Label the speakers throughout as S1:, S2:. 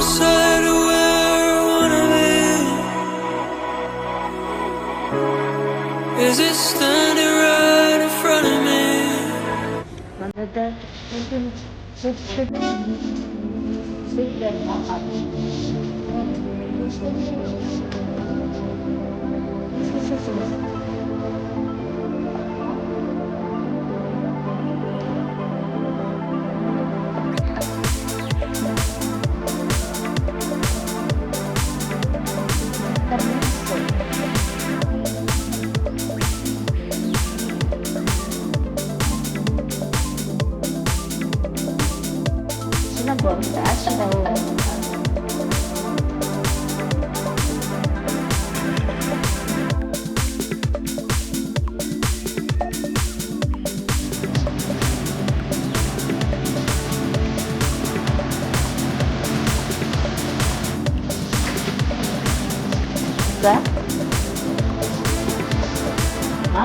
S1: closer to where I wanna be. Is it standing right in front of me?
S2: Ba? Ha?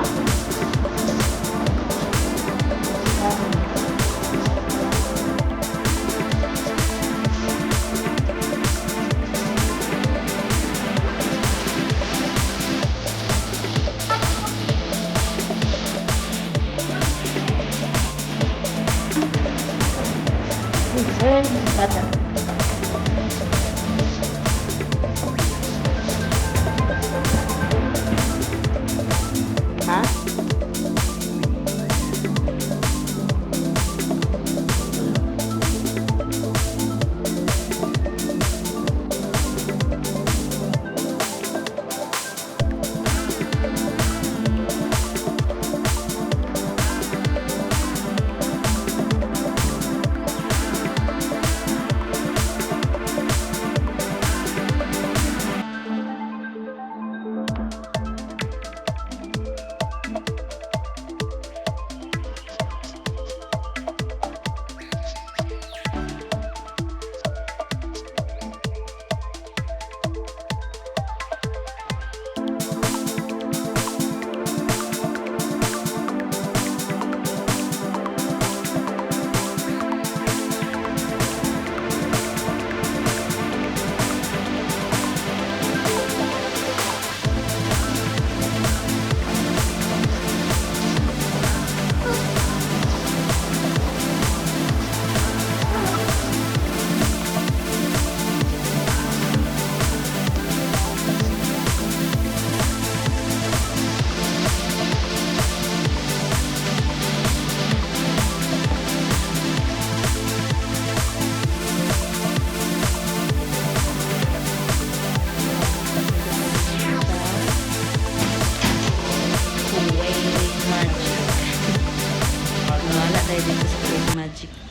S2: Bata. Ha?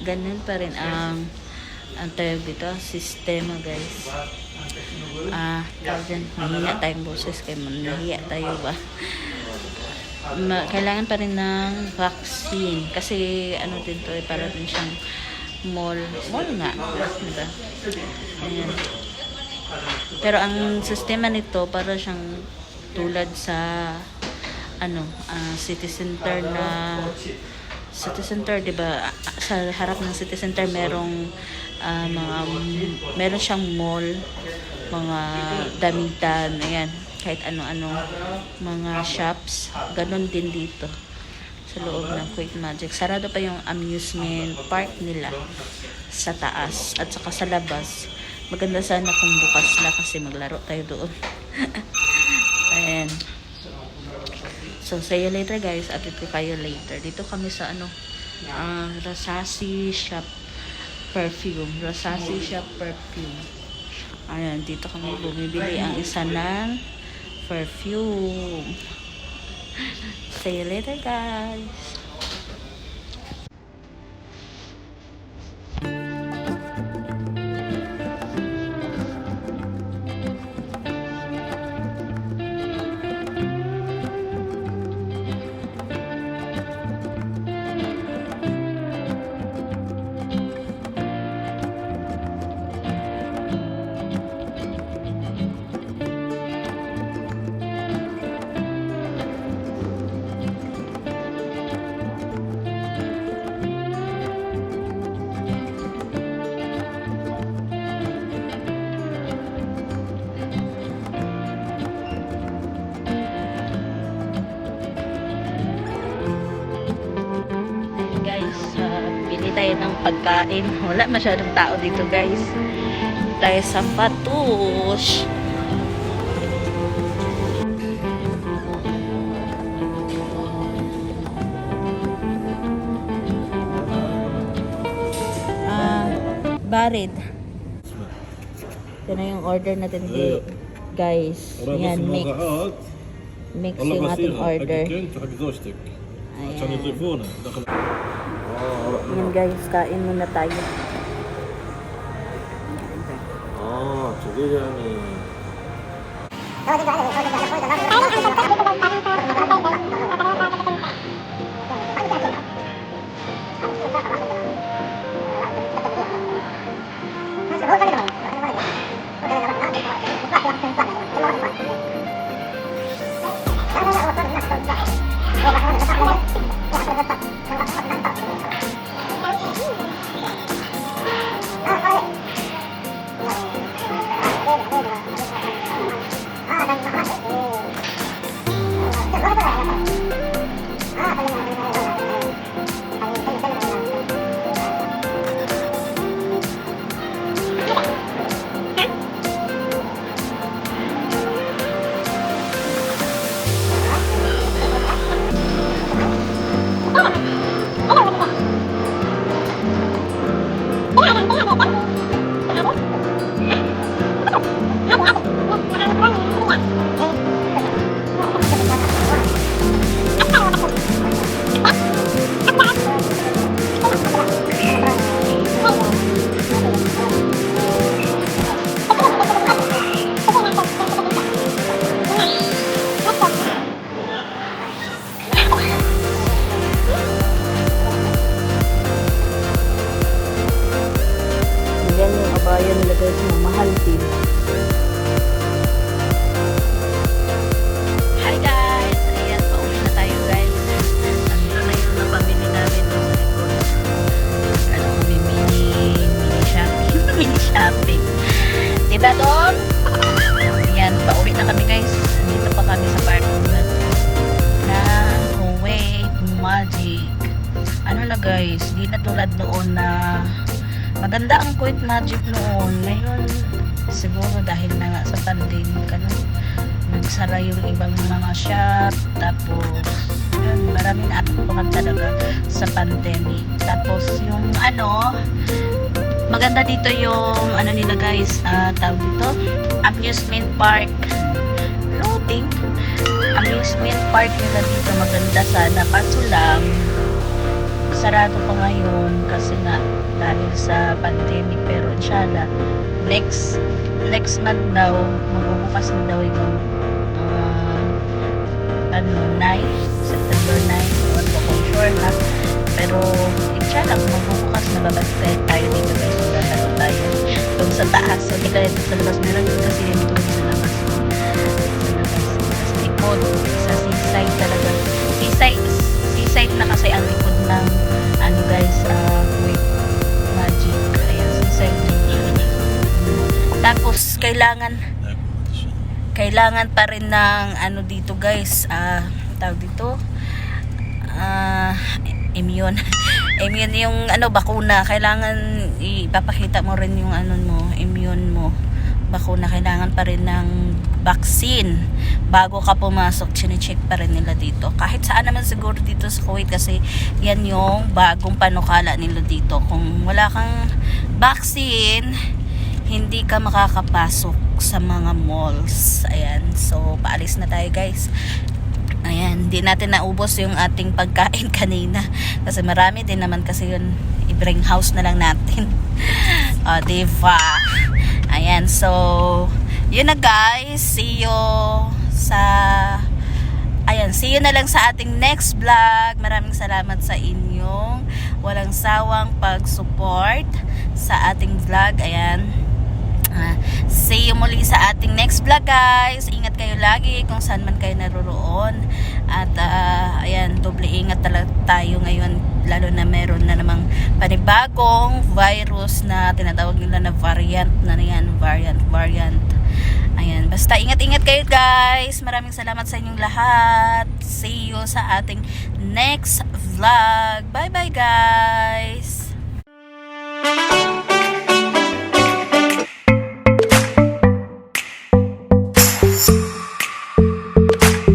S2: Ganun pa rin ang tawag dito, sistema guys. Nahiya tayong boses kaya nahiya tayo ba. Kailangan pa rin ng vaccine kasi ano din to, para din siyang mall nga, diba? Ayan. Pero ang sistema nito para siyang tulad sa city center di ba? Sa harap ng city center merong meron siyang mall, mga damitan, ayan, kahit ano-ano, mga shops, ganun din dito sa loob ng Quick Magic. Sarado pa yung amusement park nila sa taas at saka sa labas. Maganda sana kung bukas na kasi maglaro tayo doon. Ayan. So, see you later guys. Update ko kayo later. Dito kami sa Rasasi Shop Perfume. Rasasi Shop Perfume. Ayan, dito kami bumibili ang isa ng perfume. See you later guys. ng pagkain. Wala masyadong tao dito, guys. Tayo sa Patush. Barid. Ito na yung order natin, guys. Yan, mix. Mix yung ating order. Ayan. Yan, guys. Kain muna tayo. Yan yung abayan nila, guys, na mahal din. Hi guys! Ayan, pauwi na tayo, guys. Andito na yung napamili namin doon sa likod. Ano kami, mini shopping. Mini shopping. Diba doon? Ayan, pauwi na kami, guys. Dito pa kami sa parking lot ng Kuwait Magic. Ano na, guys, di na tulad noon na maganda ang Kuwait Magic noon. Ngayon, siguro dahil na nga sa pandemic, nagsara yung ibang mga shop. Tapos, yun, maraming atukan talaga sa pandemic. Tapos, yung maganda dito yung, nila, guys, tawag dito, amusement park. Floating. Amusement park nila dito, maganda sana. Kaso lang, sarado pa ngayon kasi nga dahil sa pandemic, pero inshallah next month daw magbubukas na daw yung 9 September 9, hindi ko sure na, pero inshallah kung magbubukas na babalik tayo dito, guys. Maglalaro tayo doon sa taas, so di kaya sa labas meron kasi yung doon sa labas sa likod, sa seaside talaga, seaside na kasi ang likod ng guys, Kuwait Magic. Ayan, seaside din. Tapos kailangan pa rin ng dito, guys, tawag dito, immune yung bakuna. Kailangan ipapakita mo rin yung immune mo, bakuna. Kailangan pa rin ng vaccine bago ka pumasok. Chine-check pa rin nila dito. Kahit saan naman siguro dito sa Kuwait, kasi yan yung bagong panukala nila dito. Kung wala kang vaccine, hindi ka makakapasok sa mga malls. Ayan. So, paalis na tayo, guys. Ayan. Hindi natin naubos yung ating pagkain kanina. Kasi marami din naman kasi yun. I-bring house na lang natin. Diba? Ayan. So, yun na, guys. See you na lang sa ating next vlog. Maraming salamat sa inyong walang sawang pag-support sa ating vlog. Ayan. See you muli sa ating next vlog, guys. Ingat kayo lagi kung saan man kayo naroroon. At ayan, doble ingat talaga tayo ngayon, lalo na meron na namang panibagong virus na tinatawag nila na variant na yan. Variant. Ayan, basta ingat-ingat kayo, guys. Maraming salamat sa inyong lahat. See you sa ating next vlog. Bye-bye, guys.